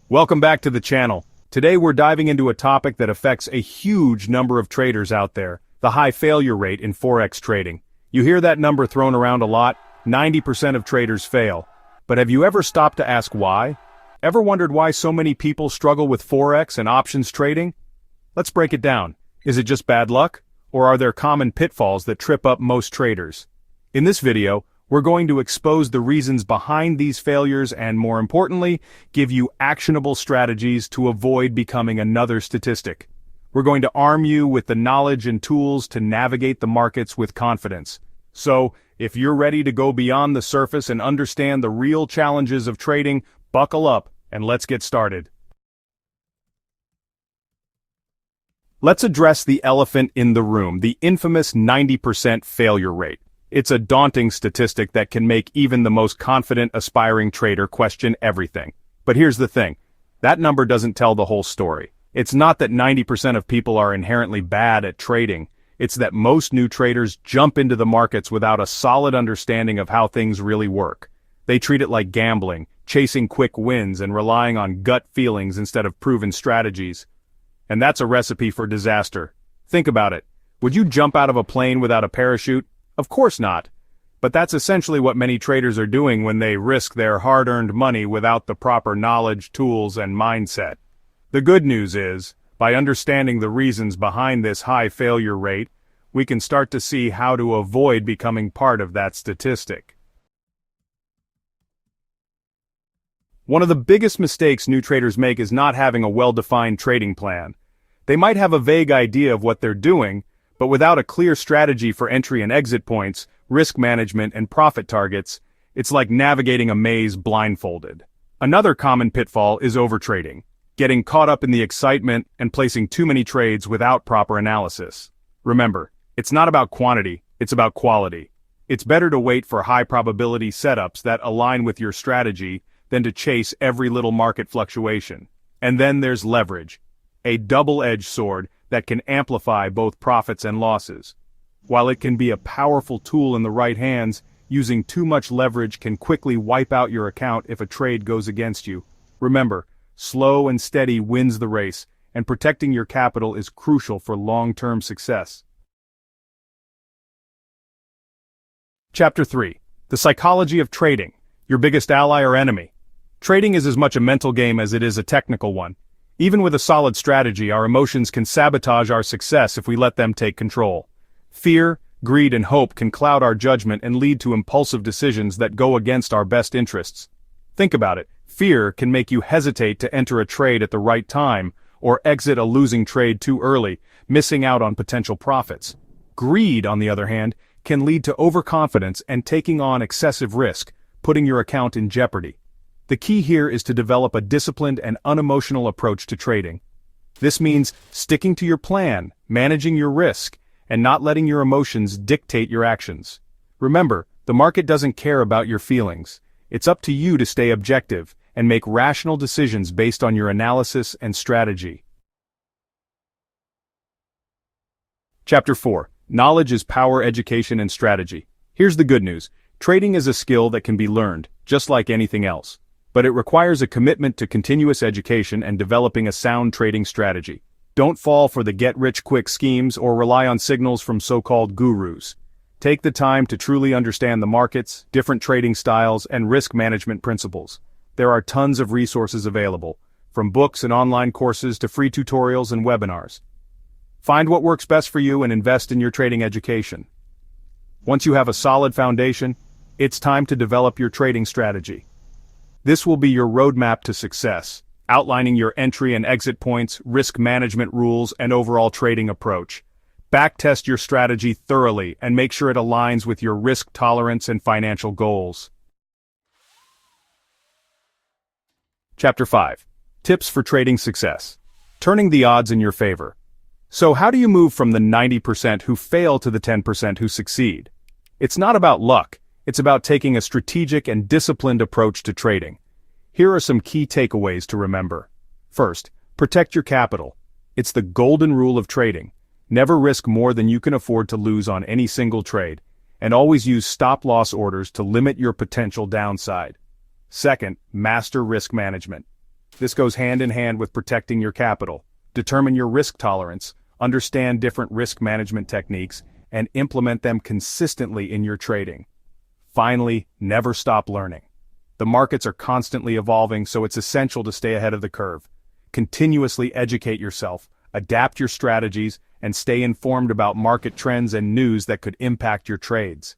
Welcome back to the channel. Today we're diving into a topic that affects a huge number of traders out there, the high failure rate in Forex trading. You hear that number thrown around a lot, 90% of traders fail. But have you ever stopped to ask why? Ever wondered why so many people struggle with Forex and options trading? Let's break it down. Is it just bad luck? Or are there common pitfalls that trip up most traders? In this video, we're going to expose the reasons behind these failures and, more importantly, give you actionable strategies to avoid becoming another statistic. We're going to arm you with the knowledge and tools to navigate the markets with confidence. So, if you're ready to go beyond the surface and understand the real challenges of trading, buckle up and let's get started. Let's address the elephant in the room, the infamous 90% failure rate. It's a daunting statistic that can make even the most confident aspiring trader question everything. But here's the thing. That number doesn't tell the whole story. It's not that 90% of people are inherently bad at trading. It's that most new traders jump into the markets without a solid understanding of how things really work. They treat it like gambling, chasing quick wins and relying on gut feelings instead of proven strategies. And that's a recipe for disaster. Think about it. Would you jump out of a plane without a parachute? Of course not. But that's essentially what many traders are doing when they risk their hard-earned money without the proper knowledge, tools, and mindset. The good news is, by understanding the reasons behind this high failure rate, we can start to see how to avoid becoming part of that statistic. One of the biggest mistakes new traders make is not having a well-defined trading plan. They might have a vague idea of what they're doing, but without a clear strategy for entry and exit points, risk management, and profit targets, it's like navigating a maze blindfolded. Another common pitfall is overtrading, getting caught up in the excitement and placing too many trades without proper analysis. Remember, it's not about quantity, it's about quality. It's better to wait for high-probability setups that align with your strategy than to chase every little market fluctuation. And then there's leverage, a double-edged sword that can amplify both profits and losses. While it can be a powerful tool in the right hands, using too much leverage can quickly wipe out your account if a trade goes against you. Remember, slow and steady wins the race, and protecting your capital is crucial for long-term success. Chapter 3. The Psychology of Trading, Your Biggest Ally or Enemy. Trading is as much a mental game as it is a technical one. Even with a solid strategy, our emotions can sabotage our success if we let them take control. Fear, greed, and hope can cloud our judgment and lead to impulsive decisions that go against our best interests. Think about it. Fear can make you hesitate to enter a trade at the right time, or exit a losing trade too early, missing out on potential profits. Greed, on the other hand, can lead to overconfidence and taking on excessive risk, putting your account in jeopardy. The key here is to develop a disciplined and unemotional approach to trading. This means sticking to your plan, managing your risk, and not letting your emotions dictate your actions. Remember, the market doesn't care about your feelings. It's up to you to stay objective and make rational decisions based on your analysis and strategy. Chapter 4. Knowledge is Power, Education, and Strategy. Here's the good news. Trading is a skill that can be learned, just like anything else. But it requires a commitment to continuous education and developing a sound trading strategy. Don't fall for the get-rich-quick schemes or rely on signals from so-called gurus. Take the time to truly understand the markets, different trading styles, and risk management principles. There are tons of resources available, from books and online courses to free tutorials and webinars. Find what works best for you and invest in your trading education. Once you have a solid foundation, it's time to develop your trading strategy. This will be your roadmap to success, outlining your entry and exit points, risk management rules, and overall trading approach. Backtest your strategy thoroughly and make sure it aligns with your risk tolerance and financial goals. Chapter 5. Tips for Trading Success. Turning the odds in your favor. So how do you move from the 90% who fail to the 10% who succeed? It's not about luck. It's about taking a strategic and disciplined approach to trading. Here are some key takeaways to remember. First, protect your capital. It's the golden rule of trading. Never risk more than you can afford to lose on any single trade, and always use stop-loss orders to limit your potential downside. Second, master risk management. This goes hand in hand with protecting your capital. Determine your risk tolerance, understand different risk management techniques, and implement them consistently in your trading. Finally, never stop learning. The markets are constantly evolving, so it's essential to stay ahead of the curve. Continuously educate yourself, adapt your strategies, and stay informed about market trends and news that could impact your trades.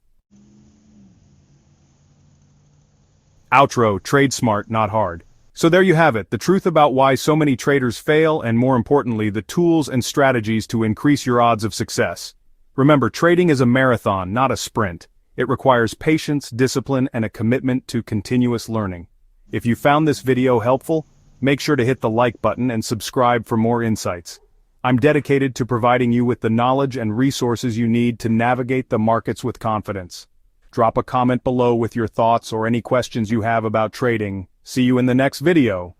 Outro: trade smart, not hard. So there you have it, the truth about why so many traders fail, and more importantly, the tools and strategies to increase your odds of success. Remember, trading is a marathon, not a sprint. It requires patience, discipline, and a commitment to continuous learning. If you found this video helpful, make sure to hit the like button and subscribe for more insights. I'm dedicated to providing you with the knowledge and resources you need to navigate the markets with confidence. Drop a comment below with your thoughts or any questions you have about trading. See you in the next video.